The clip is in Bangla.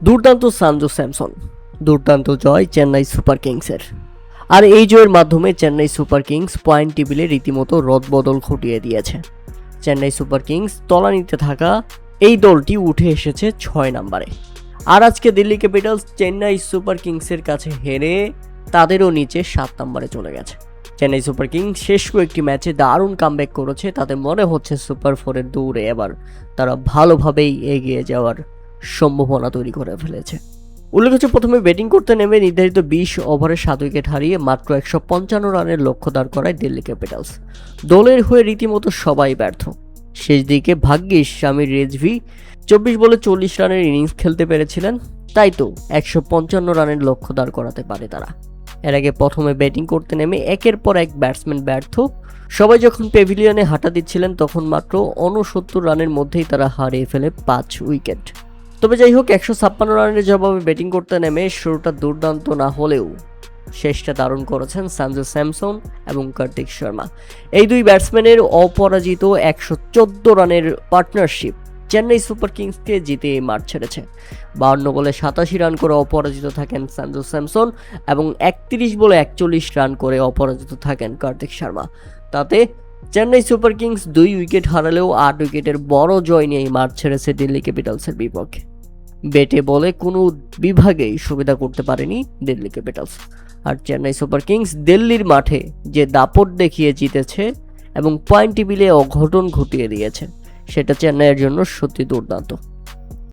দুর্দান্ত সানজু স্যামসন, দুর্দান্ত জয় চেন্নাই সুপার কিংসের। আর এই জয়ের মাধ্যমে চেন্নাই সুপার কিংস পয়েন্ট টেবিলে রীতিমতো রদবদল ঘটিয়ে দিয়েছে। চেন্নাই সুপার কিংস তলানিতে থাকা এই দলটি উঠে এসেছে 6 নম্বরে। আর আজকে দিল্লি ক্যাপিটালস চেন্নাই সুপার কিংসের কাছে হেরে তাদেরও নিচে 7 নম্বরে চলে গেছে। চেন্নাই সুপার কিংস শেষ কয়েকটি ম্যাচে দারুণ কামব্যাক করেছে। তাদের মনে হচ্ছে সুপার 4-এর দৌড়ে এবার তারা ভালোভাবেই এগিয়ে যাওয়ার সম্ভাবনা তৈরি করে ফেলেছে। উল্লেখ্য, প্রথমে ব্যাটিং করতে নেমে নির্ধারিত 20 ওভারে 7 উইকেট হারিয়ে মাত্র 155 রানের লক্ষ্য দাঁড় করায় দিল্লি ক্যাপিটালস। দলের হয়ে রীতিমতো সবাই ব্যর্থ। শেষ দিকে ভাগ্যিস শামির রেজভি 24 বলে 40 রানের ইনিংস খেলতে পেরেছিলেন, তাই তো 155 রানের লক্ষ্য দাঁড় করাতে পারে তারা। এর আগে প্রথমে ব্যাটিং করতে নেমে একের পর এক ব্যাটসম্যান ব্যর্থ। সবাই যখন প্যাভিলিয়নে হাঁটা দিচ্ছিলেন তখন মাত্র 69 রানের মধ্যেই তারা হারিয়ে ফেলে 5 উইকেট। তবে যাই হোক, 156 রানের জবাবে ব্যাটিং করতে নেমে শুরুটা দুর্দান্ত না হলেও শেষটা দারুণ করেছেন সানজু স্যামসন এবং কার্তিক শর্মা। এই দুই ব্যাটসম্যানের অপরাজিত 114 রানের পার্টনারশিপ চেন্নাই সুপার কিংসকে জিতে মাঠ ছেড়েছে। 52 বলে 87 রান করে অপরাজিত থাকেন সানজু স্যামসন এবং 31 বলে 41 রান করে অপরাজিত থাকেন কার্তিক শর্মা। তাতে চেন্নাই সুপার কিংস 2 উইকেট হারালেও 8 উইকেটের বড় জয় নিয়ে মাঠ ছেড়েছে দিল্লি ক্যাপিটালসের বিপক্ষে। ব্যাটে বলে কোনো বিভাগেই সুবিধা করতে পারেনি দিল্লি ক্যাপিটালস। আর চেন্নাই সুপার কিংস দিল্লির মাঠে যে দাপট দেখিয়ে জিতেছে এবং পয়েন্ট টেবিলে অঘটন ঘটিয়ে দিয়েছে, সেটা চেন্নাইয়ের জন্য সত্যি দুর্দান্ত।